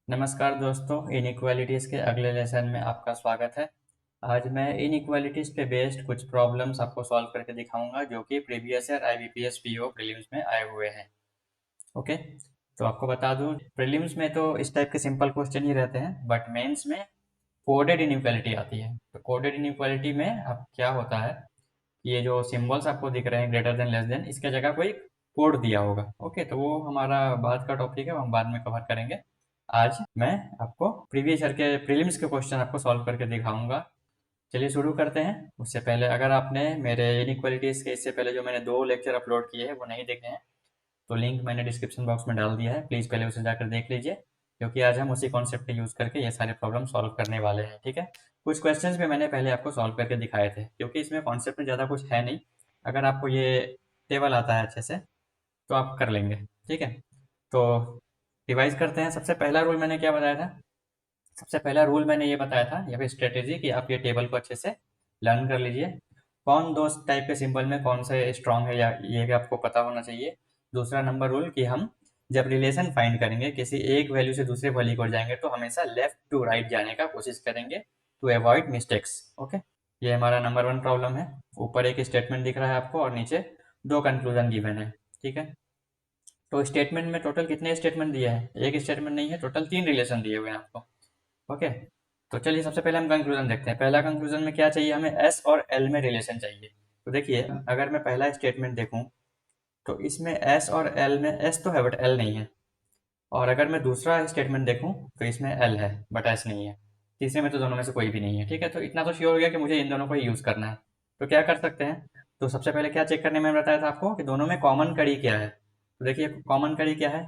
नमस्कार दोस्तों, इनइक्वालिटीज़ के अगले लेसन में आपका स्वागत है। आज मैं इनइक्वालिटीज़ पे बेस्ड कुछ प्रॉब्लम्स आपको सॉल्व करके दिखाऊंगा जो कि previous year IBPS PO prelims में आए हुए हैं। ओके, तो आपको बता दूं, प्रीलिम्स में तो इस टाइप के सिंपल क्वेश्चन ही रहते हैं, बट मेंस में कोडेड इनइक्वालिटी आती है। तो कोडेड इनइक्वालिटी में अब क्या होता है, ये जो सिंबल्स आपको दिख रहे हैं ग्रेटर देन लेस देन, इसके जगह कोई कोड दिया होगा। ओके, तो वो हमारा बाद का टॉपिक है, वो हम बाद में कवर करेंगे। आज मैं आपको प्रीवियस ईयर के प्रीलिम्स के क्वेश्चन आपको सॉल्व करके दिखाऊंगा। चलिए शुरू करते हैं। उससे पहले अगर आपने मेरे इनइक्वालिटीज़ के इससे पहले जो मैंने 2 लेक्चर अपलोड किए हैं वो नहीं देखे हैं, तो लिंक मैंने डिस्क्रिप्शन बॉक्स में डाल दिया है, प्लीज़ पहले उसे जाकर देख लीजिए, क्योंकि आज हम उसी कॉन्सेप्ट को यूज़ करके ये सारे प्रॉब्लम सॉल्व करने वाले हैं। ठीक है, कुछ क्वेश्चंस भी मैंने पहले आपको सॉल्व करके दिखाए थे, क्योंकि इसमें कॉन्सेप्ट में ज़्यादा कुछ है नहीं। अगर आपको ये टेबल आता है अच्छे से तो आप कर लेंगे। ठीक है, तो रिवाइज करते हैं। सबसे पहला रूल मैंने क्या बताया था? सबसे पहला रूल मैंने ये बताया था या फिर स्ट्रेटेजी कि आप ये टेबल को अच्छे से लर्न कर लीजिए। कौन दो टाइप के सिंबल में कौन से स्ट्रांग है या ये भी आपको पता होना चाहिए। दूसरा नंबर रूल कि हम जब रिलेशन फाइंड करेंगे, किसी एक वैल्यू से दूसरे वैल्यू को जाएंगे, तो हमेशा लेफ्ट टू राइट जाने का कोशिश करेंगे टू अवॉइड मिस्टेक्स। ओके, ये हमारा नंबर 1 प्रॉब्लम है। ऊपर एक स्टेटमेंट दिख रहा है आपको और नीचे 2 कंक्लूजन गिवन है। ठीक है, तो स्टेटमेंट में टोटल कितने स्टेटमेंट दिए हैं? एक स्टेटमेंट नहीं है, टोटल 3 रिलेशन दिए हुए हैं आपको। ओके, तो चलिए सबसे पहले हम कंक्लूजन देखते हैं। पहला कंक्लूजन में क्या चाहिए हमें? एस और एल में रिलेशन चाहिए। तो देखिए, अगर मैं पहला स्टेटमेंट देखूं तो इसमें एस और एल में एस तो है बट एल नहीं है। और अगर मैं दूसरा स्टेटमेंट देखूं तो इसमें एल है बट एस नहीं है। तीसरे में तो दोनों में से कोई भी नहीं है। ठीक है, तो इतना तो श्योर हो गया कि मुझे इन दोनों को ही यूज़ करना है। तो क्या कर सकते हैं? तो सबसे पहले क्या चेक करने में बताया था आपको कि दोनों में कॉमन कड़ी क्या है। तो देखिए, कॉमन कड़ी क्या है?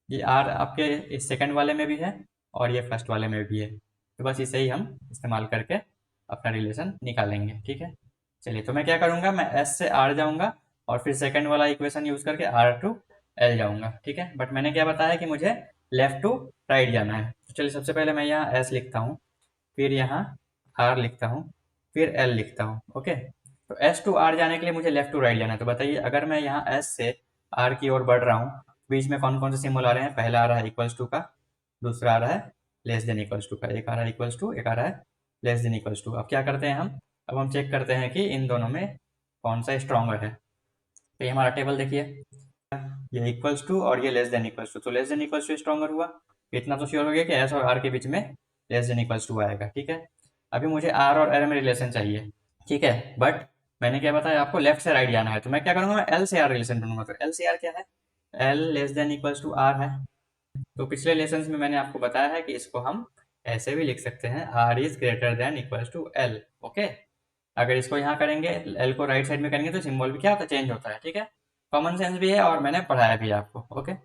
ये आर आपके इस सेकंड वाले में भी है और ये फर्स्ट वाले में भी है। तो बस इसे ही हम इस्तेमाल करके अपना रिलेशन निकालेंगे। ठीक है, चलिए, तो मैं क्या करूँगा, मैं एस से आर जाऊँगा और फिर सेकंड वाला इक्वेशन यूज़ करके आर टू एल जाऊँगा। ठीक है, बट मैंने क्या बताया कि मुझे लेफ्ट टू राइट जाना है। तो चलिए, सबसे पहले मैं यहाँ एस लिखता हूँ, फिर यहाँ आर लिखता हूँ, फिर एल लिखता हूँ। ओके, तो एस टू आर जाने के लिए मुझे लेफ्ट टू राइट जाना है। तो बताइए, अगर मैं यहाँ एस से आर की ओर बढ़ रहा हूँ, बीच में कौन कौन से सिंबल आ रहे हैं? पहला आ रहा है इक्वल्स टू का, दूसरा आ रहा है लेस देन इक्वल्स टू का, एक आ रहा है इक्वल्स टू, एक आ रहा है लेस देन इक्वल्स टू। अब क्या करते हैं हम? अब हम चेक करते हैं कि इन दोनों में कौन सा स्ट्रॉन्गर है। तो ये हमारा टेबल देखिए, ये इक्वल्स टू और ये लेस देन इक्वल्स टू, तो less than equals to stronger हुआ। इतना तो श्योर हो गया कि एस और आर के बीच में लेस देन इक्वल्स टू आएगा। ठीक है, अभी मुझे आर और एल में रिलेशन चाहिए। ठीक है, बट मैंने क्या बताया आपको? लेफ्ट से राइट जाना है। तो मैं क्या करूंगा? मैं एल से आर रिलेशन ढूंढूंगा। तो एल से आर क्या है? L less than equals to R है। तो पिछले लेसन्स में मैंने आपको बताया है कि इसको हम ऐसे भी लिख सकते हैं, R is greater than equals to L. Okay, अगर इसको यहाँ करेंगे, एल को राइट साइड में करेंगे, तो सिंबल भी क्या होता है? चेंज होता है। ठीक है, कॉमन सेंस भी है और मैंने पढ़ाया भी है आपको। ओके,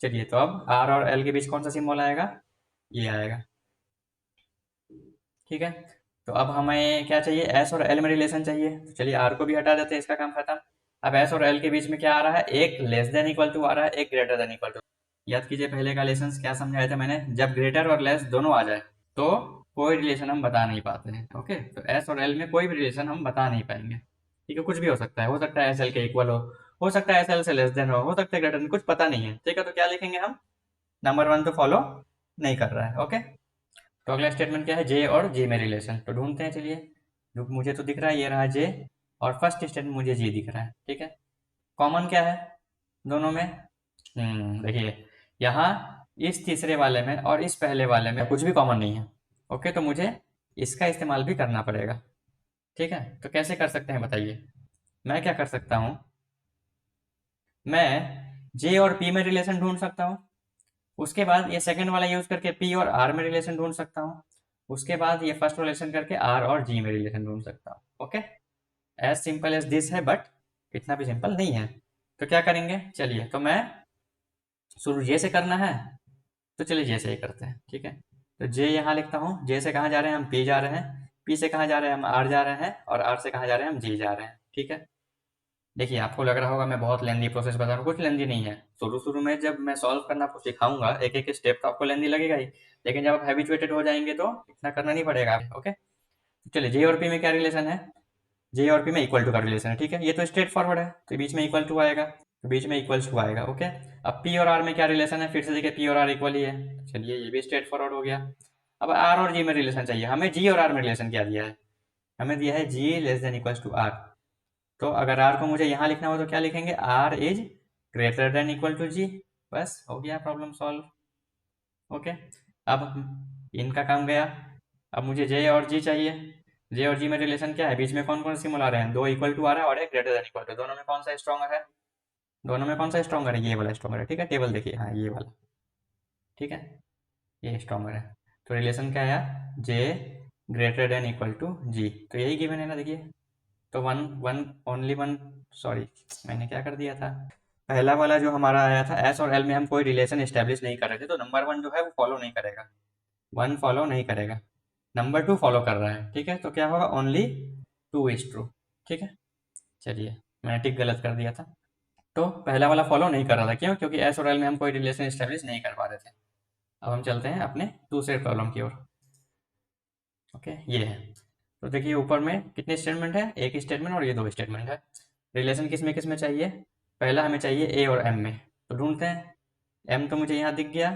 चलिए, तो अब आर और एल के बीच कौन सा सिंबल आएगा? ये आएगा। ठीक है, तो अब हमें क्या चाहिए? एस और एल में रिलेशन चाहिए। तो चलिए, आर को भी हटा देते हैं, इसका काम खत्म। अब एस और एल के बीच में क्या आ रहा है? एक लेस देन इक्वल टू आ रहा है, एक ग्रेटर देन इक्वल टू। याद कीजिए, पहले का लेसन क्या समझाया था मैंने? जब ग्रेटर और लेस दोनों आ जाए तो कोई रिलेशन हम बता नहीं पाते हैं। ओके, तो एस और एल में कोई भी रिलेशन हम बता नहीं पाएंगे। ठीक है, कुछ भी हो सकता है एस एल के इक्वल हो सकता है एस एल से लेस देन हो सकता है ग्रेटर देन, कुछ पता नहीं है। ठीक है, तो क्या लिखेंगे हम? नंबर 1 तो फॉलो नहीं कर रहा है। ओके, तो अगला स्टेटमेंट क्या है? जे और जे में रिलेशन। तो ढूंढते हैं, चलिए। जो मुझे तो दिख रहा है ये रहा जे, और फर्स्ट स्टेटमेंट मुझे जी दिख रहा है। ठीक है, कॉमन क्या है दोनों में? देखिए, यहाँ इस तीसरे वाले में और इस पहले वाले में कुछ भी कॉमन नहीं है। ओके, तो मुझे इसका इस्तेमाल भी करना पड़ेगा। ठीक है, तो कैसे कर सकते हैं बताइए? मैं क्या कर सकता हूँ? मैं जे और पी में रिलेशन ढूंढ सकता हूँ। उसके बाद ये सेकंड वाला यूज करके पी और आर में रिलेशन ढूंढ सकता हूँ। उसके बाद ये फर्स्ट रिलेशन करके आर और जी में रिलेशन ढूंढ सकता हूँ। Okay, as simple as this है, बट इतना भी सिंपल नहीं है। तो क्या करेंगे? चलिए, तो मैं शुरू जे से करना है, तो चलिए जे से ही करते हैं। ठीक है, तो जे यहाँ लिखता हूँ। जे से कहाँ जा रहे हैं? हम पी जा रहे हैं। पी से कहाँ जा रहे हैं? हम आर जा रहे हैं। और आर से कहाँ जा रहे हैं? हम जी जा रहे हैं। ठीक है, देखिए, आपको लग रहा होगा मैं बहुत लेंदी प्रोसेस बता रहा हूँ, कुछ लेंदी नहीं है। शुरू शुरू में जब मैं सॉल्व करना आपको सिखाऊंगा एक एक स्टेप, तो आपको लेंदी लगेगा ही, लेकिन जब आप हैबिचुएटेड हो जाएंगे तो इतना करना नहीं पड़ेगा। ओके, तो चलिए, जे और पी में क्या रिलेशन है? जे और पी में इक्वल टू का रिलेशन है। ठीक है, ये तो स्ट्रेट फॉरवर्ड है, तो बीच में इक्वल टू आएगा। तो बीच में इक्वल्स टू आएगा। ओके, अब पी और आर में क्या रिलेशन है, फिर से देखिए पी और आर इक्वल ही है। चलिए ये भी स्ट्रेट फॉरवर्ड हो गया। अब आर और जी में रिलेशन चाहिए हमें। जी और आर में रिलेशन क्या दिया है, हमें दिया है G less than equals to R. तो अगर आर को मुझे यहाँ लिखना हो तो क्या लिखेंगे, R is greater than equal to G. बस हो गया प्रॉब्लम सॉल्व। ओके, अब इनका काम गया। अब मुझे जे और जी चाहिए। जे और जी में रिलेशन क्या है, बीच में कौन कौन सिंबल आ रहे हैं, दो इक्वल टू आ रहा है और एक ग्रेटर देन इक्वल टू। दोनों में कौन सा स्ट्रॉन्गर है, दोनों में कौन सा स्ट्रॉन्गर है, ये वाला स्ट्रॉन्गर है। ठीक है, टेबल देखिए, हाँ ये वाला, ठीक है, ये स्ट्रॉन्गर है। तो रिलेशन क्या आया, जे ग्रेटर देन इक्वल टू जी। तो यही गिवन है ना, देखिए। तो one one only one, sorry मैंने क्या कर दिया था, पहला वाला जो हमारा आया था एस और एल में हम कोई रिलेशन एस्टेब्लिश नहीं कर रहे थे, तो नंबर वन जो है वो फॉलो नहीं करेगा, वन फॉलो नहीं करेगा। नंबर टू फॉलो कर रहा है, ठीक है, तो क्या होगा, ओनली टू इज ट्रू। ठीक है, चलिए मैंने टिक गलत कर दिया था। तो पहला वाला फॉलो नहीं कर रहा था, क्यों, क्योंकि एस और एल में हम कोई रिलेशन एस्टेब्लिश नहीं कर पा रहे थे। अब हम चलते हैं अपने दूसरे प्रॉब्लम की ओर। ओके, ये है। तो देखिए ऊपर में कितने स्टेटमेंट है, एक स्टेटमेंट और ये दो स्टेटमेंट है। रिलेशन किस में चाहिए, पहला हमें चाहिए ए और एम में। तो ढूंढते हैं, एम तो मुझे यहाँ दिख गया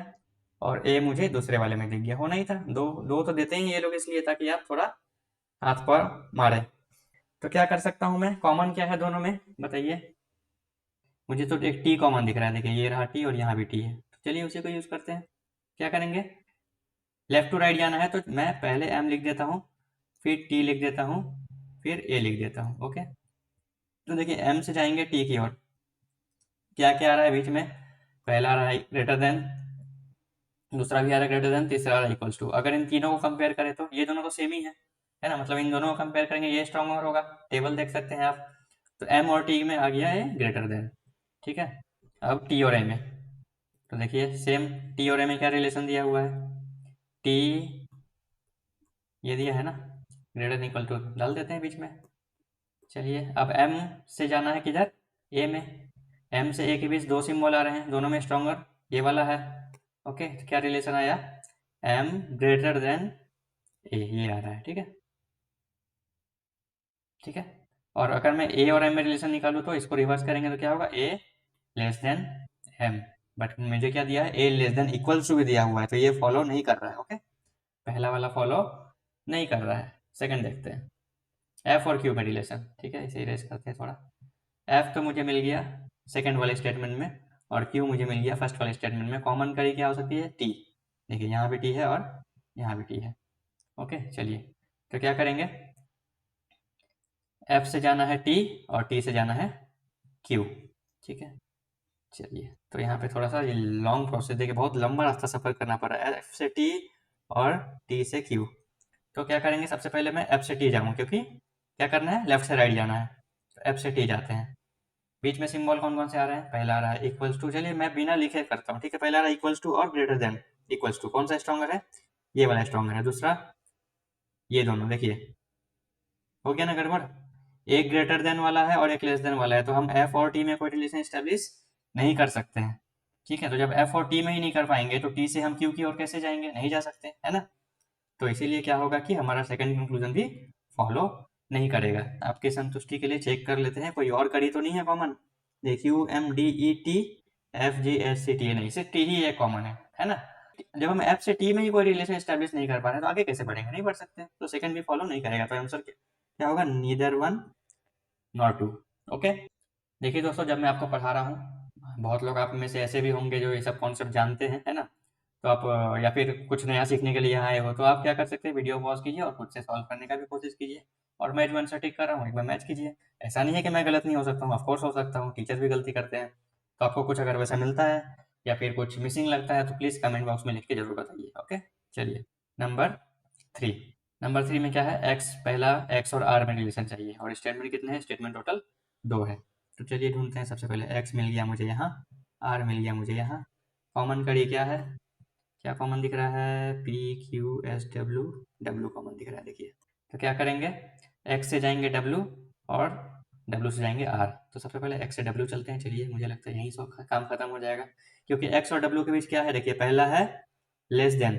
और ए मुझे दूसरे वाले में दिख गया, होना ही था। दो दो तो देते ही ये लोग इसलिए, ताकि आप थोड़ा हाथ पर मारे। तो क्या कर सकता हूँ मैं, कॉमन क्या है दोनों में बताइए। मुझे तो एक टी कॉमन दिख रहा है, देखिए ये रहा टी और यहाँ भी टी है। तो चलिए उसी को यूज़ करते हैं। क्या करेंगे, लेफ्ट टू राइट जाना है, तो मैं पहले एम लिख देता हूँ, फिर टी लिख देता हूँ, फिर ए लिख देता हूँ। ओके, तो देखिए एम से जाएंगे टी की ओर, क्या क्या आ रहा है बीच में, पहला आ रहा है ग्रेटर देन, दूसरा भी आ रहा है ग्रेटर देन, तीसरा आ रहा है इक्वल्स टू। अगर इन तीनों को कंपेयर करें तो ये दोनों तो सेम ही है ना, मतलब इन दोनों को कंपेयर करेंगे ये स्ट्रॉन्गर होगा। टेबल देख सकते हैं आप। तो एम और टी में आ गया है ग्रेटर देन। ठीक है, अब टी और ए में, तो देखिए सेम, टी और ए में क्या रिलेशन दिया हुआ है, टी ये दिया है ना, ग्रेटर देन इक्वल टू डाल देते हैं बीच में। चलिए अब एम से जाना है किधर, ए में। एम से ए के बीच दो सिंबल आ रहे हैं, दोनों में स्ट्रॉन्गर ये वाला है। ओके, तो क्या रिलेशन आया, एम ग्रेटर देन ए, ये आ रहा है। ठीक है, ठीक है। और अगर मैं ए और एम में रिलेशन निकालूँ तो इसको रिवर्स करेंगे तो क्या होगा, ए लेस देन एम। बट मुझे क्या दिया है, ए लेस देन इक्वल्स टू भी दिया हुआ है, तो ये फॉलो नहीं कर रहा है। ओके, पहला वाला फॉलो नहीं कर रहा है। सेकंड देखते हैं, एफ और क्यू में रिलेशन। ठीक है, इसे इरेज करते हैं थोड़ा। एफ तो मुझे मिल गया सेकंड वाले स्टेटमेंट में, और क्यू मुझे मिल गया फर्स्ट वाले स्टेटमेंट में। कॉमन करी क्या हो सकती है, टी। देखिए यहाँ भी टी है और यहाँ भी टी है। ओके, चलिए तो क्या करेंगे, एफ से जाना है टी और टी से जाना है क्यू। ठीक है, चलिए तो यहाँ पे थोड़ा सा ये लॉन्ग प्रोसेस, देखिए बहुत लंबा रास्ता सफर करना पड़ रहा है, एफ से टी और टी से क्यू। तो क्या करेंगे, सबसे पहले मैं एफ से टी जाऊँ, क्योंकि क्या करना है, लेफ्ट से राइट जाना है। तो एफ से टी जाते हैं। बीच में सिंबल कौन कौन से आ रहे हैं, पहला आ रहा है इक्वल्स टू, चलिए मैं बिना लिखे करता हूँ। ठीक है, पहला आ रहा है इक्वल्स टू और ग्रेटर देन इक्वल्स टू, कौन सा स्ट्रॉन्गर है, ये वाला स्ट्रॉन्गर है। दूसरा ये दोनों देखिए, हो गया ना गड़बड़, एक ग्रेटर देन वाला है और एक लेस देन वाला है, तो हम एफ और टी में कोई रिलेशन स्टेब्लिश नहीं कर सकते हैं। ठीक है, तो जब एफ और टी में ही नहीं कर पाएंगे तो टी से हम क्यू की ओर कैसे जाएंगे, नहीं जा सकते, है ना। तो इसीलिए क्या होगा कि हमारा सेकंड कंक्लूजन भी फॉलो नहीं करेगा। आपकी संतुष्टि के लिए चेक कर लेते हैं, कोई और कड़ी तो नहीं है कॉमन। देखिए U M D E T F G S C T, नहीं सिर्फ टी ही एक कॉमन है ना। जब हम एफ से टी में ही कोई रिलेशन एस्टेब्लिश नहीं कर पा रहे तो आगे कैसे बढ़ेंगे, नहीं बढ़ सकते, तो सेकंड भी फॉलो नहीं करेगा। तो आंसर क्या होगा, neither one nor two. Okay, देखिए दोस्तों, जब मैं आपको पढ़ा रहा हूँ, बहुत लोग आप में से ऐसे भी होंगे जो ये सब कॉन्सेप्ट जानते हैं, है ना। तो आप या फिर कुछ नया सीखने के लिए यहाँ आए हो, तो आप क्या कर सकते हैं, वीडियो पॉज कीजिए और खुद से सॉल्व करने का भी कोशिश कीजिए। और मैं जो आंसर टिक कर रहा हूँ एक बार मैच कीजिए। ऐसा नहीं है कि मैं गलत नहीं हो सकता हूँ, ऑफकोर्स हो सकता हूँ, टीचर भी गलती करते हैं। तो आपको कुछ अगर वैसा मिलता है या फिर कुछ मिसिंग लगता है तो प्लीज़ कमेंट बॉक्स में लिख के जरूर बताइए। ओके, चलिए नंबर थ्री। नंबर थ्री में क्या है, एक्स, पहला एक्स और आर में रिलेशन चाहिए, और स्टेटमेंट कितने हैं, स्टेटमेंट टोटल दो है। तो चलिए ढूंढते हैं, सबसे पहले एक्स मिल गया मुझे यहाँ, आर मिल गया मुझे यहाँ। कॉमन कड़ी क्या है, क्या कॉमन दिख रहा है, P Q S W, W common दिख रहा है देखिए। तो क्या करेंगे, एक्स से जाएंगे डब्ल्यू और डब्ल्यू से जाएंगे आर। तो सबसे पहले एक्स से डब्ल्यू चलते हैं, चलिए मुझे लगता है यहीं से काम खत्म हो जाएगा, क्योंकि एक्स और डब्ल्यू के बीच क्या है, देखिए पहला है लेस देन,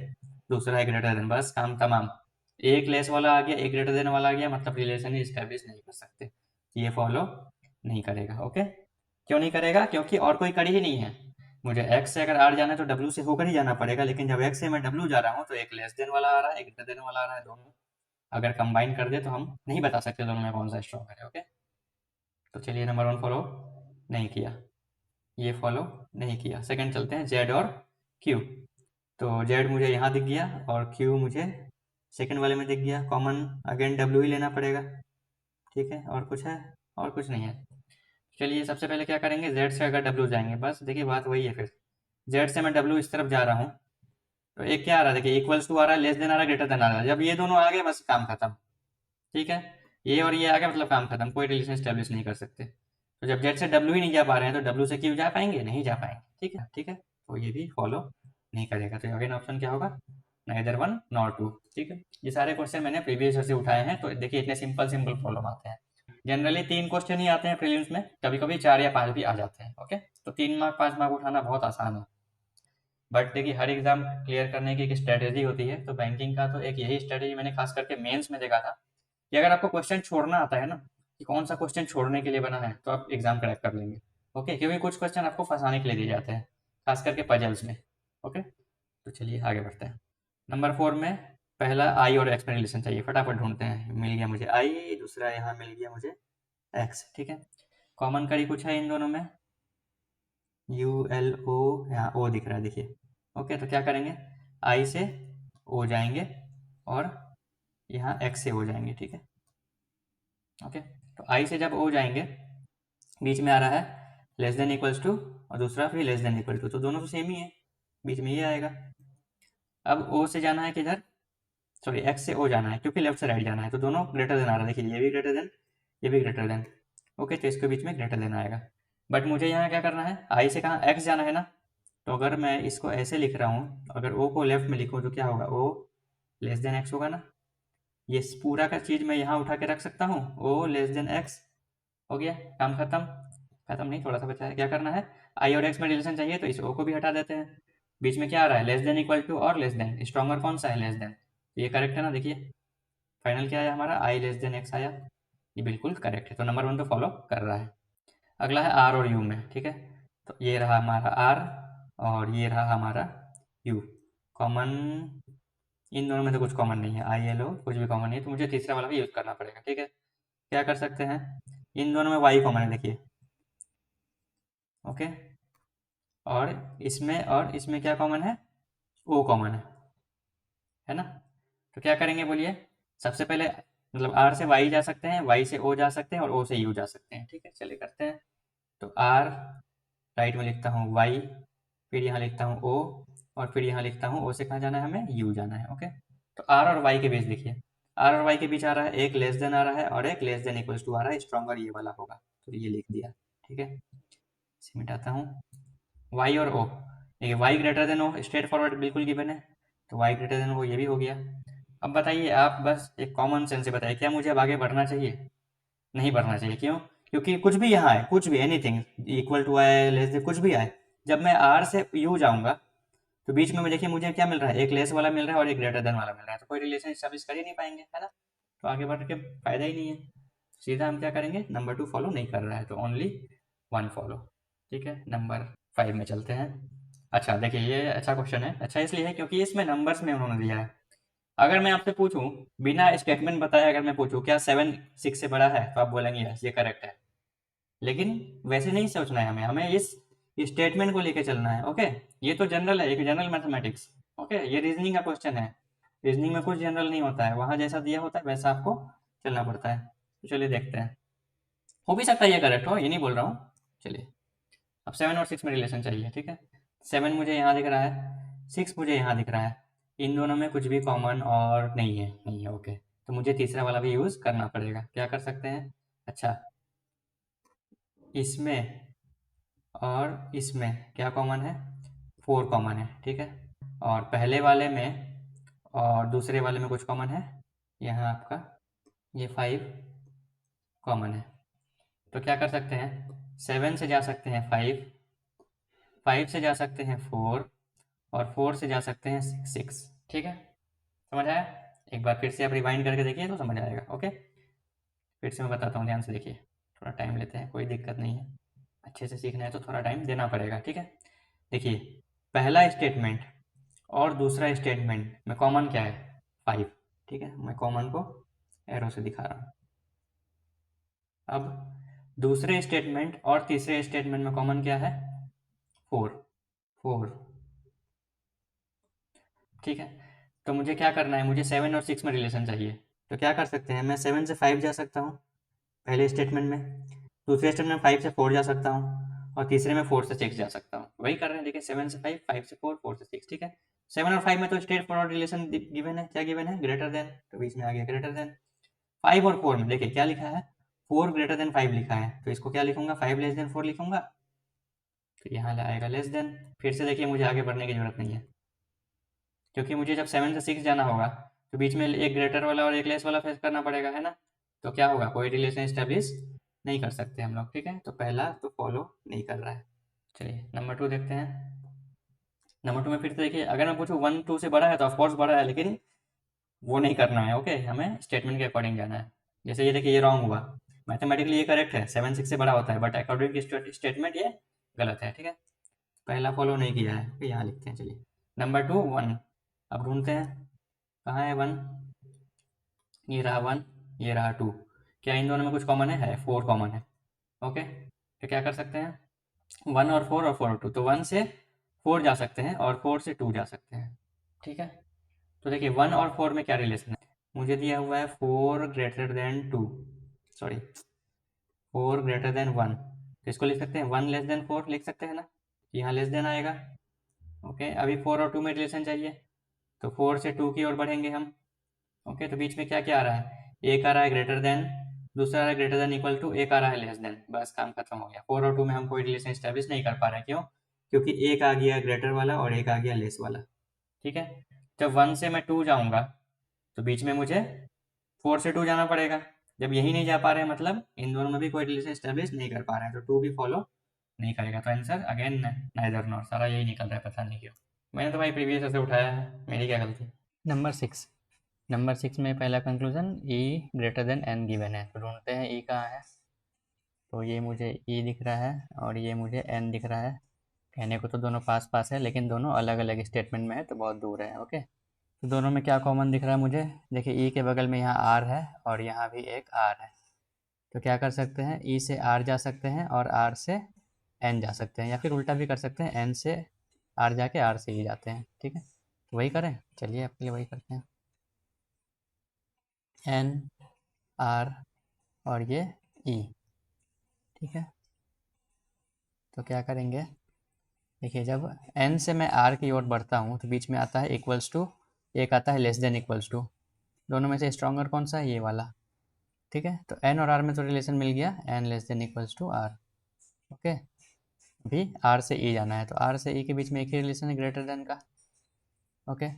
दूसरा है ग्रेटर देन, बस काम तमाम। एक लेस वाला आ गया, एक ग्रेटर देन वाला आ गया, मतलब रिलेशन ही स्टैब्लिश नहीं कर सकते, ये फॉलो नहीं करेगा। ओके, क्यों नहीं करेगा? क्योंकि और कोई कड़ी ही नहीं है। मुझे x से अगर r जाना है तो w से होकर ही जाना पड़ेगा, लेकिन जब x से मैं w जा रहा हूँ तो एक लेस देन वाला आ रहा है, एक ग्रेटर देन वाला आ रहा है। दोनों अगर कंबाइन कर दे तो हम नहीं बता सकते दोनों में कौन सा स्ट्रॉन्ग है। ओके, तो चलिए नंबर 1 फॉलो नहीं किया, ये फॉलो नहीं किया। सेकंड चलते हैं, z और q। तो z मुझे यहाँ दिख गया और q मुझे सेकंड वाले में दिख गया। कॉमन अगेन w ही लेना पड़ेगा, ठीक है। और कुछ है? और कुछ नहीं है। चलिए सबसे पहले क्या करेंगे, z से अगर w जाएंगे, बस देखिए बात वही है। फिर z से मैं w इस तरफ जा रहा हूँ तो एक क्या आ रहा है, देखिए इक्वल्स टू आ रहा है, लेस देन आ रहा है, ग्रेटर देन आ रहा है। जब ये दोनों आ गए बस काम खत्म, ठीक है। ये और ये आ गया मतलब काम खत्म, कोई रिलेशन स्टेब्लिश नहीं कर सकते। तो जब z से w ही नहीं जा पा रहे हैं तो w से q जा पाएंगे? नहीं जा पाएंगे, ठीक है, ठीक है। तो ये भी फॉलो नहीं करेगा। तो अगेन ऑप्शन क्या होगा, नाइदर वन नॉर टू, ठीक है। ये सारे क्वेश्चन मैंने प्रीवियस ईयर से उठाए हैं, तो देखिए इतने सिंपल सिंपल प्रॉब्लम आते हैं। जनरली 3 क्वेश्चन ही आते हैं प्रीलिम्स में, कभी कभी 4 या 5 भी आ जाते हैं। ओके, तो 3 मार्क 5 मार्क उठाना बहुत आसान है। बट देखिए हर एग्जाम क्लियर करने की एक स्ट्रेटेजी होती है, तो बैंकिंग का तो एक यही स्ट्रेटेजी मैंने खास करके मेंस में देखा था कि अगर आपको क्वेश्चन छोड़ना आता है ना, कि कौन सा क्वेश्चन छोड़ने के लिए बना है, तो आप एग्जाम क्रैक कर लेंगे। ओके, क्योंकि कुछ क्वेश्चन आपको फंसाने के लिए दिए जाते हैं, खास करके पजल्स में। ओके, तो चलिए आगे बढ़ते हैं। नंबर 4 में पहला आई और एक्स में रिलेशन चाहिए, फटाफट ढूंढते हैं। मिल गया मुझे आई, दूसरा यहाँ मिल गया मुझे एक्स, ठीक है। कॉमन कड़ी कुछ है इन दोनों में, यू एल ओ, यहाँ ओ दिख रहा है देखिए। ओके, तो क्या करेंगे, आई से ओ जाएंगे और यहाँ एक्स से ओ जाएंगे, ठीक है। ओके, तो आई से जब ओ जाएंगे, बीच में आ रहा है लेस देन इक्वल्स टू और दूसरा फिर लेस देन इक्वल टू, तो दोनों तो सेम ही है, बीच में ये आएगा। अब ओ से जाना है किधर, सॉरी एक्स से ओ जाना है, क्योंकि लेफ्ट से राइट जाना है, तो दोनों ग्रेटर देन आ रहा है। देखिए ये भी ग्रेटर देन, ये भी ग्रेटर देन। ओके, तो इसके बीच में ग्रेटर देन आएगा। बट मुझे यहाँ क्या करना है, आई से कहाँ, एक्स जाना है ना। तो अगर मैं इसको ऐसे लिख रहा हूँ, अगर ओ को लेफ्ट में लिखूँ तो क्या होगा, ओ लेस देन एक्स होगा ना। ये पूरा का चीज़ मैं यहाँ उठा के रख सकता हूँ, ओ लेस देन एक्स, हो गया काम खत्म। खत्म नहीं, थोड़ा सा बचा है। क्या करना है, आई और एक्स में रिलेशन चाहिए तो इस ओ को भी हटा देते हैं। बीच में क्या आ रहा है, लेस देन इक्वल टू और लेस देन, स्ट्रॉन्गर कौन सा है, लेस देन। ये करेक्ट है ना, देखिए फाइनल क्या आया हमारा, आई लेस देन एक्स आया। ये बिल्कुल करेक्ट है, तो नंबर 1 तो फॉलो कर रहा है। अगला है आर और यू में, ठीक है। तो ये रहा हमारा आर और ये रहा हमारा यू। कॉमन इन दोनों में तो कुछ कॉमन नहीं है, आई एल ओ कुछ भी कॉमन नहीं है, तो मुझे तीसरा वाला भी यूज़ करना पड़ेगा, ठीक है। क्या कर सकते हैं, इन दोनों में वाई कॉमन है देखिए। ओके, और इसमें क्या कॉमन है, ओ कॉमन है ना। तो क्या करेंगे बोलिए, सबसे पहले मतलब आर से वाई जा सकते हैं, वाई से ओ जा सकते हैं और ओ से यू जा सकते हैं, ठीक है। चलिए करते हैं। तो आर राइट में लिखता हूँ वाई, फिर यहाँ लिखता हूँ ओ, और फिर यहाँ लिखता हूँ ओ से कहाँ जाना है हमें, यू जाना है। ओके, तो आर और वाई के बीच देखिए, आर और वाई के बीच आ रहा है एक लेस देन आ रहा है और एक लेस देन इक्वल्स टू आ रहा है, स्ट्रॉन्गर ये वाला होगा, तो ये लिख दिया, ठीक है। इसे मिटाता हूँ, वाई और ओ, देखिए वाई ग्रेटर देन ओ स्ट्रेट फॉरवर्ड बिल्कुल गिवन है, तो वाई ग्रेटर देन ओ ये भी हो गया। अब बताइए आप, बस एक कॉमन सेंस से बताइए, क्या मुझे अब आगे बढ़ना चाहिए? नहीं बढ़ना चाहिए, क्यों? क्योंकि कुछ भी यहाँ है, कुछ भी एनीथिंग इक्वल टू आए, लेस देन कुछ भी आए, जब मैं आर से यू जाऊंगा तो बीच में देखिए मुझे क्या मिल रहा है, एक लेस वाला मिल रहा है और एक ग्रेटर देन वाला मिल रहा है, तो कोई रिलेशन स्टैब्लिश कर ही नहीं पाएंगे, है ना। तो आगे बढ़ के फायदा ही नहीं है। सीधा हम क्या करेंगे, नंबर 2 फॉलो नहीं कर रहा है, तो ओनली 1 फॉलो, ठीक है। नंबर 5 में चलते हैं। अच्छा देखिए ये अच्छा क्वेश्चन है, अच्छा इसलिए है क्योंकि इसमें नंबर्स में उन्होंने दिया है। अगर मैं आपसे पूछूं, बिना स्टेटमेंट बताए अगर मैं पूछूं क्या 7 6 से बड़ा है, तो आप बोलेंगे यस ये करेक्ट है। लेकिन वैसे नहीं सोचना है हमें, हमें इस स्टेटमेंट को लेके चलना है। ओके, ये तो जनरल है, एक जनरल मैथमेटिक्स। ओके, ये रीजनिंग का क्वेश्चन है, रीजनिंग में कुछ जनरल नहीं होता है, वहाँ जैसा दिया होता है वैसा आपको चलना पड़ता है। तो चलिए देखते हैं, हो भी सकता है ये करेक्ट हो, ये नहीं बोल रहा हूँ। चलिए, अब 7 और 6 में रिलेशन चाहिए, ठीक है। 7 मुझे यहाँ दिख रहा है, 6 मुझे यहाँ दिख रहा है, इन दोनों में कुछ भी कॉमन और नहीं है, नहीं है। ओके, तो मुझे तीसरा वाला भी यूज़ करना पड़ेगा। क्या कर सकते हैं, अच्छा इसमें और इसमें क्या कॉमन है, 4 कॉमन है, ठीक है। और पहले वाले में और दूसरे वाले में कुछ कॉमन है, यहाँ आपका ये 5 कॉमन है। तो क्या कर सकते हैं, 7 से जा सकते हैं 5, 5 से जा सकते हैं 4 और 4 से जा सकते हैं 6, ठीक है। समझ आया? एक बार फिर से आप रिवाइंड करके देखिए तो समझ आएगा। ओके, फिर से मैं बताता हूँ, ध्यान से देखिए, थोड़ा टाइम लेते हैं, कोई दिक्कत नहीं है। अच्छे से सीखना है तो थोड़ा टाइम देना पड़ेगा, ठीक है। देखिए, पहला स्टेटमेंट और दूसरा स्टेटमेंट में कॉमन क्या है? 5, ठीक है। मैं कॉमन को एरो से दिखा रहा हूँ। अब दूसरे स्टेटमेंट और तीसरे स्टेटमेंट में कॉमन क्या है? 4, 4, ठीक है। तो मुझे क्या करना है? मुझे 7 और 6 में रिलेशन चाहिए। तो क्या कर सकते हैं? मैं 7 से 5 जा सकता हूँ पहले स्टेटमेंट में, दूसरे स्टेटमेंट में 5 से 4 जा सकता हूँ, और तीसरे में 4 से 6 जा सकता हूँ। वही कर रहे हैं, देखिए, 7 से 5, 5 से 4, 4 से 6, ठीक है। 7 और 5 में तो स्ट्रेट फॉरवर्ड रिलेशन गिवन है। क्या गिवन है? ग्रेटर देन, तो बीच में आ गया ग्रेटर देन। 5 और 4 में देखिए क्या लिखा है? 4 ग्रेटर देन 5 लिखा है, तो इसको क्या लिखूंगा? 5 लेस देन 4 लिखूंगा, तो यहाँ आएगा लेस देन। फिर से देखिए, मुझे आगे बढ़ने की जरूरत नहीं है, क्योंकि मुझे जब 7 से 6 जाना होगा तो बीच में एक ग्रेटर वाला और एक लेस वाला फेस करना पड़ेगा, है ना। तो क्या होगा? कोई रिलेशन स्टेब्लिश नहीं कर सकते हम लोग, ठीक है। तो पहला तो फॉलो नहीं कर रहा है। चलिए नंबर 2 देखते हैं। नंबर 2 में फिर से देखिए, अगर मैं पूछूँ 1 2 से बड़ा है तो ऑफकोर्स बड़ा है, लेकिन वो नहीं करना है, ओके। हमें स्टेटमेंट के अकॉर्डिंग जाना है। जैसे ये देखिए, ये रॉन्ग हुआ। मैथमेटिकली ये करेक्ट है, 7 6 से बड़ा होता है, बट अकॉर्डिंग टू स्टेटमेंट ये गलत है, ठीक है। पहला फॉलो नहीं किया है, तो यहाँ लिखते हैं। चलिए नंबर 2 1। अब ढूंढते हैं कहाँ है 1। ये रहा 1, ये रहा 2। क्या इन दोनों में कुछ कॉमन है? 4 कॉमन है, ओके। तो क्या कर सकते हैं? 1 और 4 और 4 और 2, तो 1 से 4 जा सकते हैं और 4 से 2 जा सकते हैं, ठीक है। तो देखिए 1 और 4 में क्या रिलेशन है? मुझे दिया हुआ है 4 greater than 2, sorry 4 greater than 1, तो इसको लिख सकते हैं 1 लेस देन 4 लिख सकते हैं ना। यहाँ लेस देन आएगा, ओके। अभी 4 और 2 में रिलेशन चाहिए, तो 4 से 2 की ओर बढ़ेंगे हम, ओके। तो बीच में क्या क्या आ रहा है? एक आ रहा है ग्रेटर देन, दूसरा आ रहा है ग्रेटर देन इक्वल टू, एक आ रहा है लेस देन। बस काम खत्म हो गया। 4 और 2 में हम कोई रिलेशन स्टैब्लिश नहीं कर पा रहे हैं, क्यों? क्योंकि एक आ गया ग्रेटर वाला और एक आ गया लेस वाला, ठीक है। जब 1 से मैं 2 जाऊंगा तो बीच में मुझे 4 से 2 जाना पड़ेगा। जब यही नहीं जा पा रहे हैं, मतलब इन दोनों में भी कोई रिलेशन स्टैब्लिश नहीं कर पा रहे हैं, तो 2 भी फॉलो नहीं करेगा। तो आंसर अगेन नाइदर नॉर, सारा यही निकल रहा है, पता नहीं क्यों। मैंने तो भाई प्रीवियस ऐसे उठाया है, मेरी क्या गलती। नंबर 6 में पहला कंक्लूजन ई ग्रेटर देन एन गिवन है, तो ढूंढते हैं ई कहाँ है। तो ये मुझे ई दिख रहा है और ये मुझे एन दिख रहा है। कहने को तो दोनों पास पास है, लेकिन दोनों अलग अलग स्टेटमेंट में है, तो बहुत दूर है, ओके। तो दोनों में क्या कॉमन दिख रहा है मुझे? देखिए ई के बगल में यहाँ आर है और यहाँ भी एक आर है, तो क्या कर सकते हैं? ई से आर जा सकते हैं और आर से एन जा सकते हैं, या फिर उल्टा भी कर सकते हैं, एन से आर जाके आर से ई जाते हैं, ठीक है। तो वही करें, चलिए आपके लिए वही करते हैं। एन, आर और ये ई, ठीक है। तो क्या करेंगे? देखिए, जब एन से मैं आर की ओर बढ़ता हूँ तो बीच में आता है इक्वल्स टू, एक आता है लेस देन इक्वल्स टू। दोनों में से स्ट्रॉन्गर कौन सा है? ये वाला, ठीक है। तो एन और आर में तो रिलेशन मिल गया, N less than equals to R, okay. अभी आर से ई जाना है, तो आर से ई के बीच में एक ही रिलेशन है, ग्रेटर देन का, ओके।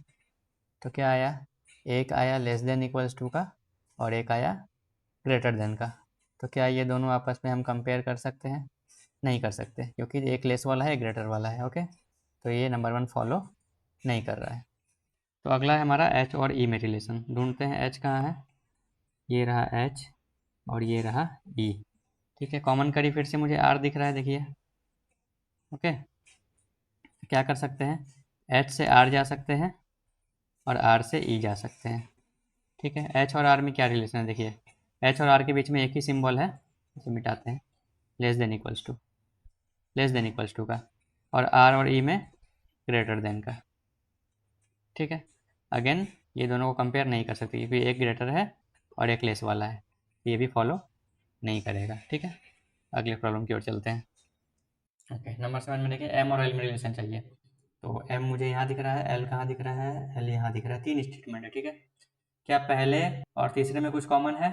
तो क्या आया? एक आया लेस देन इक्वल्स टू का और एक आया ग्रेटर देन का। तो क्या ये दोनों आपस में हम कंपेयर कर सकते हैं? नहीं कर सकते, क्योंकि एक लेस वाला है, ग्रेटर वाला है, ओके। तो ये नंबर 1 फॉलो नहीं कर रहा है। तो अगला है हमारा एच और ई में रिलेशन। ढूंढते हैं एच कहाँ है। ये रहा एच और ये रहा ई, ठीक है। कॉमन करी, फिर से मुझे आर दिख रहा है, देखिए, ओके। क्या कर सकते हैं? एच से आर जा सकते हैं और आर से ई जा सकते हैं, ठीक है। एच और आर में क्या रिलेशन है? देखिए, एच और आर के बीच में एक ही सिंबल है, इसे मिटाते हैं, less than equals to, less than equals to का, और आर और ई में ग्रेटर देन का, ठीक है। अगेन ये दोनों को कंपेयर नहीं कर सकते, क्योंकि एक ग्रेटर है और एक लेस वाला है, ये भी फॉलो नहीं करेगा, ठीक है। अगले प्रॉब्लम की ओर चलते हैं। ओके, नंबर 7 में देखिए, एम और एल में रिलेशन चाहिए। तो एम मुझे यहाँ दिख रहा है, एल कहाँ दिख रहा है? एल यहाँ दिख रहा है। 3 स्टेटमेंट है, ठीक है। क्या पहले और तीसरे में कुछ कॉमन है?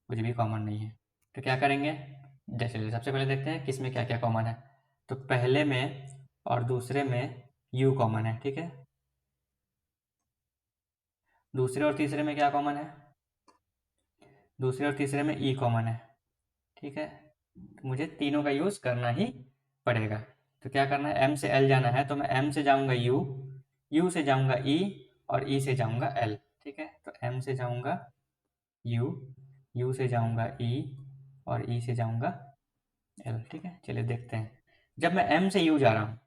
कुछ भी कॉमन नहीं है। तो क्या करेंगे? जैसे सबसे पहले देखते हैं किस में क्या क्या कॉमन है। तो पहले में और दूसरे में यू कॉमन है, ठीक है। दूसरे और तीसरे में क्या कॉमन है? दूसरे और तीसरे में ई कॉमन है, ठीक है। तो मुझे तीनों का यूज़ करना ही पड़ेगा। तो क्या करना है? एम से एल जाना है, तो मैं एम से जाऊंगा यू, यू से जाऊंगा ई और ई से जाऊंगा एल, ठीक है। तो एम से जाऊंगा यू, यू से जाऊंगा ई और ई से जाऊंगा एल, ठीक है। चलिए देखते हैं, जब मैं एम से यू जा रहा हूँ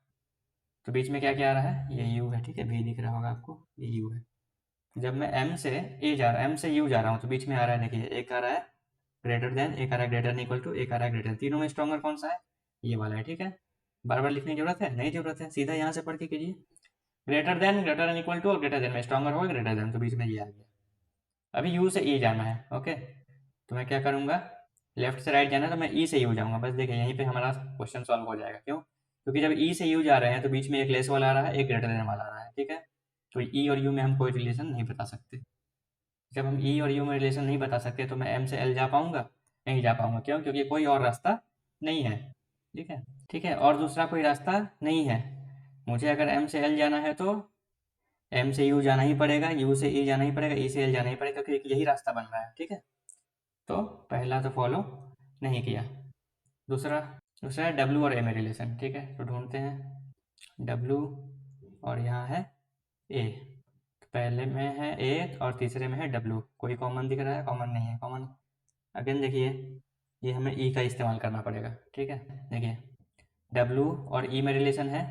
तो बीच में क्या क्या आ रहा है, ये यू है, ठीक है, वी दिख रहा होगा आपको, ये यू है। जब मैं एम से ए जा रहा एम से यू जा रहा हूँ तो बीच में आ रहा है, देखिए एक आ रहा है ग्रेटर देन, एक आ रहा है ग्रेटर देन इक्वल टू, एक आ रहा है ग्रेटर। तीनों में स्ट्रॉन्गर कौन सा है, ये वाला है, ठीक है। बार बार लिखने की जरूरत है नहीं, जरूरत है, सीधा यहाँ से पढ़ के कीजिए। Greater than, greater than equal to, और ग्रेटर देन में स्ट्रॉन्गर होगा ग्रेटर देन, तो बीच में ये आ गया। अभी यू से ई जाना है, ओके, तो मैं क्या करूँगा, लेफ्ट से राइट जाना है तो मैं ई से यू जाऊँगा, बस देखिए यहीं पे हमारा क्वेश्चन सॉल्व हो जाएगा। क्यों, क्योंकि जब ई से यू जा रहे हैं तो बीच में एक लेस वाला आ रहा है, एक ग्रेटर देन वाला आ रहा है, ठीक है। तो ई और यू में हम कोई रिलेशन नहीं बता सकते। जब हम ई और यू में रिलेशन नहीं बता सकते तो मैं एम से एल जा पाऊँगा, नहीं जा पाऊँगा। क्यों, क्योंकि कोई और रास्ता नहीं है, ठीक है। ठीक है, और दूसरा कोई रास्ता नहीं है। मुझे अगर एम से एल जाना है तो एम से यू जाना ही पड़ेगा, यू से ई जाना ही पड़ेगा, ई से एल जाना ही पड़ेगा, क्योंकि यही रास्ता बन रहा है, ठीक है। तो पहला तो फॉलो नहीं किया। दूसरा, दूसरा है डब्ल्यू और ए में रिलेशन, ठीक है। तो ढूंढते हैं डब्ल्यू, और यहाँ है ए। तो पहले में है ए और तीसरे में है डब्ल्यू, कोई कॉमन दिख रहा है, कॉमन नहीं है, कॉमन अगेन देखिए, ये हमें ई का इस्तेमाल करना पड़ेगा, ठीक है। देखिए डब्ल्यू और ई में रिलेशन है,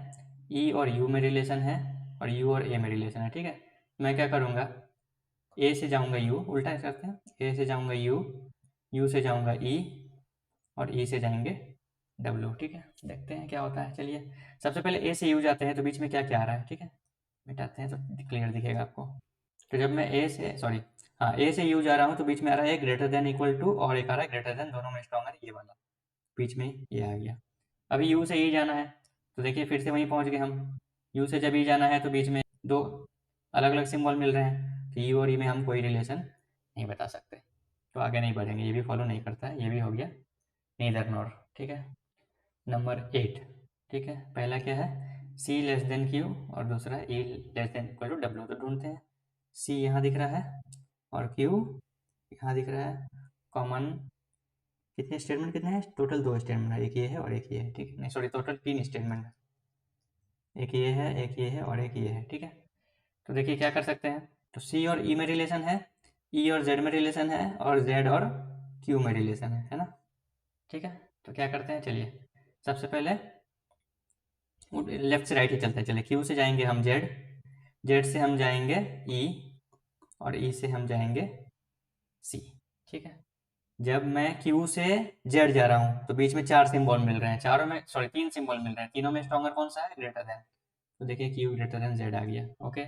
ई और यू में रिलेशन है, और यू और ए में रिलेशन है, ठीक है। मैं क्या करूँगा, ए से जाऊँगा यू, उल्टा करते हैं, ए से जाऊँगा यू, यू से जाऊँगा ई, और ई से जाएंगे डब्ल्यू, ठीक है। देखते हैं क्या होता है। चलिए सबसे पहले ए से यू जाते हैं तो बीच में क्या क्या आ रहा है, ठीक है, मिटाते हैं तो क्लियर दिखेगा आपको। तो जब मैं ए से, सॉरी, हाँ, ए से यू जा रहा हूँ तो बीच में आ रहा है ग्रेटर देन इक्वल टू, और एक आ रहा है ग्रेटर देन, दोनों में स्ट्रॉन्गर ये वाला, बीच में ये आ गया। अभी यू से ई जाना है तो देखिए फिर से वहीं पहुँच गए हम। यू से जब ई जाना है तो बीच में दो अलग अलग सिम्बॉल मिल रहे हैं, तो यू और ई में हम कोई रिलेशन नहीं बता सकते, तो आगे नहीं बढ़ेंगे, ये भी फॉलो नहीं करता है, ये भी हो गया नीदर नॉर, ठीक है। नंबर 8, ठीक है, पहला क्या है, सी लेस देन क्यू, और दूसरा E less than equal to W. तो ढूंढते हैं, सी यहाँ दिख रहा है और क्यू यहाँ दिख रहा है, कॉमन कितने स्टेटमेंट, कितने हैं टोटल, दो स्टेटमेंट है, एक ये है और एक ये है, ठीक है, नहीं सॉरी, टोटल 3 स्टेटमेंट है, एक ये है, एक ये है और एक ये है, ठीक है। तो देखिए क्या कर सकते हैं, तो सी और ई में रिलेशन है, ई और जेड में रिलेशन है, और जेड और क्यू में रिलेशन है ना, ठीक है। तो क्या करते हैं, चलिए सबसे पहले लेफ्ट से राइट ही चलते हैं, चलिए क्यू से जाएंगे हम जेड, जेड से हम जाएंगे ई, और ई से हम जाएंगे सी, ठीक है। जब मैं क्यू से जेड जा रहा हूँ तो बीच में 4 सिंबल मिल रहे हैं, चारों में सॉरी 3 सिंबल मिल रहे हैं, तीनों में स्ट्रॉन्गर कौन सा है, ग्रेटर देन। तो देखिए क्यू ग्रेटर देन जेड आ गया, ओके।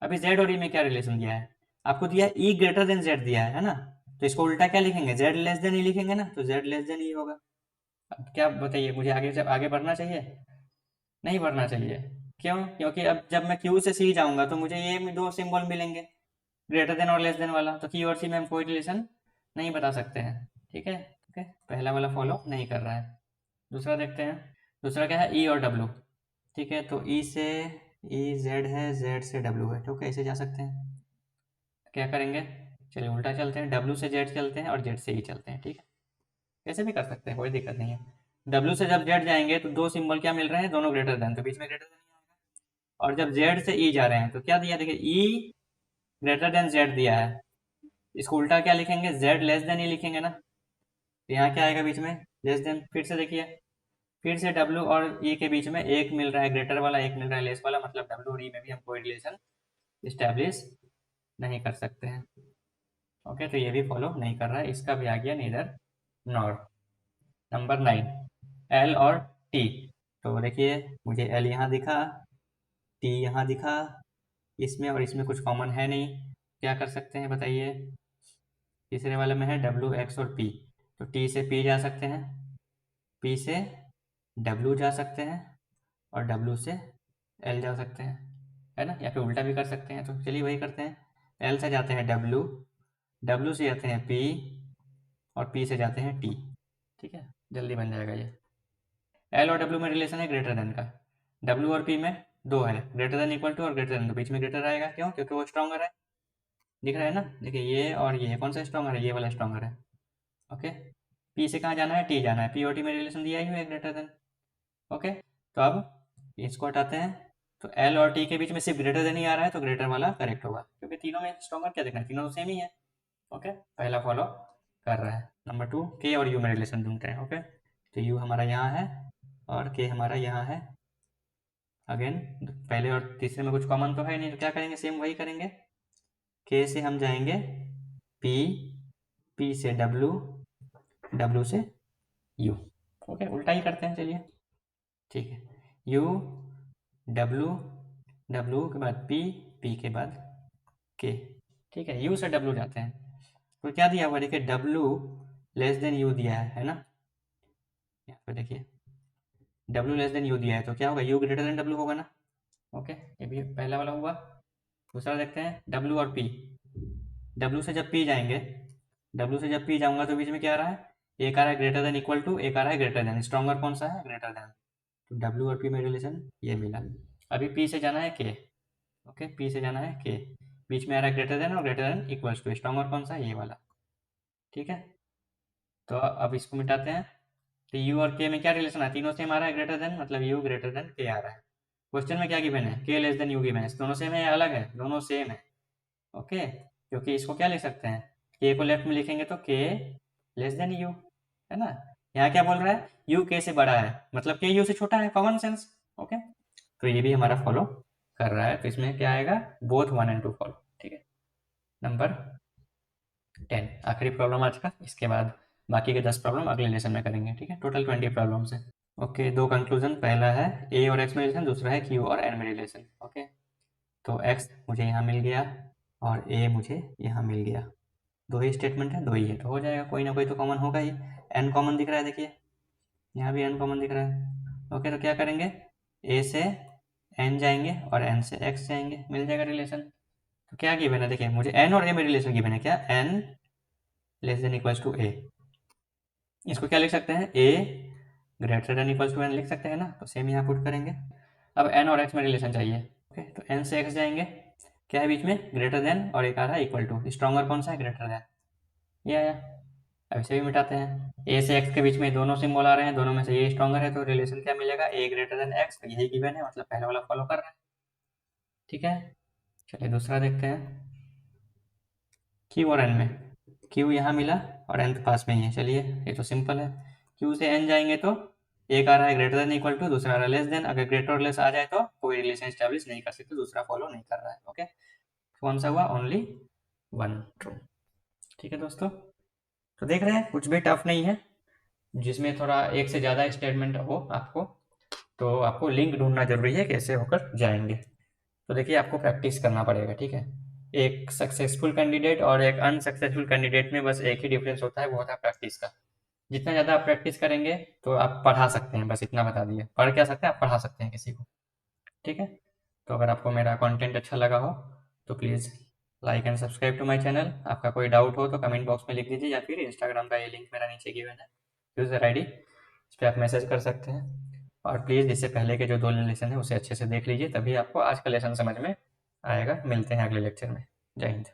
अभी जेड और ई में क्या रिलेशन दिया है, आपको दिया है ई ग्रेटर देन जेड दिया है ना, तो इसको उल्टा क्या लिखेंगे, जेड लेस देन ई लिखेंगे ना, तो जेड लेस देन ई होगा। अब क्या बताइए, मुझे आगे जब आगे बढ़ना चाहिए, नहीं बढ़ना चाहिए। क्यों, क्योंकि अब जब मैं क्यू से सी जाऊंगा तो मुझे ये दो सिंबल मिलेंगे, ग्रेटर देन और लेस देन वाला, तो क्यू और सी में हम कोई रिलेशन नहीं बता सकते हैं, ठीक है। ओके, पहला वाला फॉलो नहीं कर रहा है। दूसरा देखते हैं, दूसरा क्या है, ई और डब्ल्यू, ठीक है। तो ई से, ई जेड है, जेड से डब्ल्यू है, तो कैसे जा सकते हैं, क्या करेंगे, चलिए उल्टा चलते हैं, डब्ल्यू से जेड चलते हैं और जेड से ई चलते हैं, ठीक है, कैसे भी कर सकते हैं, कोई दिक्कत नहीं है। डब्ल्यू से जब जेड जाएंगे तो दो सिंबल क्या मिल रहे हैं, दोनों ग्रेटर देन, तो बीच में ग्रेटर देन ही आएगा। और जब जेड से ई जा रहे हैं तो क्या दिया, देखिए ई ग्रेटर देन जेड दिया है, इसको उल्टा क्या लिखेंगे, जेड लेस देन ई लिखेंगे ना, तो यहाँ क्या आएगा बीच में, लेस देन। फिर से देखिए, फिर से डब्ल्यू और ई के बीच में एक मिल रहा है ग्रेटर वाला, एक मिल रहा है लेस वाला, मतलब डब्ल्यू और ई में भी हम कोई रिलेशन इस्टेब्लिश नहीं कर सकते हैं, ओके। तो ये भी फॉलो नहीं कर रहा है, इसका भी आ गया नीदर नॉर। नंबर 9, एल और टी। तो देखिए मुझे एल यहाँ दिखा, टी यहाँ दिखा, इसमें और इसमें कुछ कॉमन है नहीं, क्या कर सकते हैं बताइए। तीसरे वाले में है डब्ल्यू एक्स और पी, तो टी से पी जा सकते हैं, पी से डब्ल्यू जा सकते हैं, और डब्ल्यू से एल जा सकते हैं, है ना, या फिर उल्टा भी कर सकते हैं। तो चलिए वही करते हैं, एल से जाते हैं डब्ल्यू, डब्ल्यू से जाते हैं पी, और पी से जाते हैं टी, ठीक है, जल्दी बन जाएगा ये। एल और डब्ल्यू में रिलेशन है ग्रेटर देन का, डब्ल्यू और पी में दो है, ग्रेटर देन इक्वल टू और ग्रेटर देन, तो बीच में ग्रेटर आएगा, क्यों, क्योंकि वो स्ट्रॉन्गर है, दिख रहा है ना, देखिए ये और ये कौन सा स्ट्रॉन्गर है, ये वाला स्ट्रॉन्गर है, ओके। पी से कहाँ जाना है, टी जाना है, पी और टी में रिलेशन दिया ही है ग्रेटर देन, ओके। तो अब इसको हटाते हैं, तो एल और टी के बीच में सिर्फ ग्रेटर देन ही आ रहा है, तो ग्रेटर वाला करेक्ट होगा, क्योंकि तीनों में स्ट्रॉन्गर क्या देखना है, तीनों तो सेम ही है, ओके। पहला फॉलो कर रहा है। नंबर 2, के और यू में रिलेशन ढूंढते हैं, ओके। तो u हमारा यहाँ है और k हमारा यहाँ है। अगेन पहले और तीसरे में कुछ कॉमन तो है नहीं, तो क्या करेंगे, सेम वही करेंगे। k से हम जाएंगे p, p से w, w से u। ओके, उल्टा ही करते हैं, चलिए ठीक है। u, w, w के बाद p, p के बाद k। ठीक है, u से w जाते हैं तो क्या दिया हुआ देखिए, w लेस देन u दिया है ना। यहाँ पे देखिए w लेस देन u दिया है तो क्या होगा, u ग्रेटर देन w होगा ना। ओके, ये भी पहला वाला हुआ। दूसरा देखते हैं w और p। w से जब p जाएंगे, w से जब p जाऊंगा तो बीच में क्या आ रहा है, एक आ रहा है ग्रेटर देन इक्वल टू, एक आ रहा है ग्रेटर देन। स्ट्रॉन्गर कौन सा है, ग्रेटर देन। तो w और p में रिलेशन ये मिला। अभी p से जाना है k। ओके, p से जाना है k, बीच में आ रहा है ग्रेटर देन और greater than equals to. Stronger कौन सा है, ये वाला। ठीक है, तो अब इसको मिटाते हैं। तो u और k में क्या रिलेशन है, तीनों सेम आ रहा है, ग्रेटर देन, मतलब u ग्रेटर देन k आ रहा है। क्वेश्चन में क्या गिवन है, k less than u given है। दोनों सेम है या अलग है, दोनों सेम है। ओके, क्योंकि इसको क्या लिख सकते हैं, k को लेफ्ट में लिखेंगे तो k लेस देन u, है ना। यहाँ क्या बोल रहा है, u k से बड़ा है, मतलब k u से छोटा है, कॉमन सेंस। ओके, तो ये भी हमारा फॉलो कर रहा है, तो इसमें क्या आएगा, बोथ 1 and 2 फॉलो। ठीक है, नंबर 10 आखिरी प्रॉब्लम आज का। इसके बाद बाकी के 10 प्रॉब्लम अगले लेसन में करेंगे। ठीक है, टोटल 20 प्रॉब्लम्स है। ओके, दो कंक्लूजन, पहला है a और x में रिलेशन, दूसरा है q और n में रिलेशन। ओके, तो x मुझे यहाँ मिल गया और a मुझे यहाँ मिल गया। दो ही स्टेटमेंट है, दो ही है, तो हो जाएगा, कोई ना कोई तो कॉमन होगा ही। n कॉमन दिख रहा है, देखिए यहाँ भी n कॉमन दिख रहा है। ओके, तो क्या करेंगे, a से n जाएंगे और n से x जाएंगे, मिल जाएगा रिलेशन। तो क्या गिवन है, देखिए मुझे n और a में रिलेशन गिवन है, क्या, n less than equals to a। इसको क्या लिख सकते हैं, a greater than equals to n लिख सकते हैं ना, तो सेम यहाँ पुट करेंगे। अब n और x में रिलेशन चाहिए। ओके, तो n से x जाएंगे, क्या है बीच में, ग्रेटर देन, और एक आ रहा है इक्वल टू। स्ट्रॉन्गर कौन सा है, ग्रेटर देन, ये आया। अब इसे भी मिटाते हैं, a से x के बीच में दोनों सिंबल आ रहे हैं, दोनों में से ये स्ट्रॉन्गर है, तो रिलेशन क्या मिलेगा, a ग्रेटर देन x। यही गिवन है, मतलब पहले वाला फॉलो कर रहा है। ठीक है, चलिए दूसरा देखते हैं। q और n में, q यहाँ मिला और n तो पास में ही है, चलिए ये तो सिंपल है। q से n जाएंगे तो एक आ रहा है ग्रेटर देन इक्वल टू, दूसरा आ रहा है लेस देन। अगर ग्रेटर और लेस आ जाए तो कोई रिलेशन एस्टेब्लिश नहीं कर सकते, दूसरा फॉलो नहीं कर रहा है। ओके, कौन सा हुआ, ओनली 1 ट्रू। ठीक है दोस्तों, तो देख रहे हैं कुछ भी टफ नहीं है। जिसमें थोड़ा एक से ज़्यादा स्टेटमेंट हो आपको, तो आपको लिंक ढूंढना जरूरी है, कैसे होकर जाएंगे। तो देखिए आपको प्रैक्टिस करना पड़ेगा। ठीक है, एक सक्सेसफुल कैंडिडेट और एक अनसक्सेसफुल कैंडिडेट में बस एक ही डिफरेंस होता है, वो होता है प्रैक्टिस का। जितना ज़्यादा आप प्रैक्टिस करेंगे तो आप पढ़ा सकते हैं, बस इतना बता दिए, पढ़ क्या सकते हैं, आप पढ़ा सकते हैं किसी को। ठीक है, तो अगर आपको मेरा कंटेंट अच्छा लगा हो तो please like and subscribe to my channel. आपका कोई डाउट हो तो कमेंट बॉक्स में लिख दीजिए, या फिर इंस्टाग्राम का ये लिंक मेरा नीचे गिवन है, यूज़र आईडी, इस पर आप मैसेज कर सकते हैं। और प्लीज़ इससे पहले के जो 2 लेसन है उसे अच्छे से देख लीजिए, तभी आपको आज का लेसन समझ में आएगा। मिलते हैं अगले लेक्चर में। जय हिंद।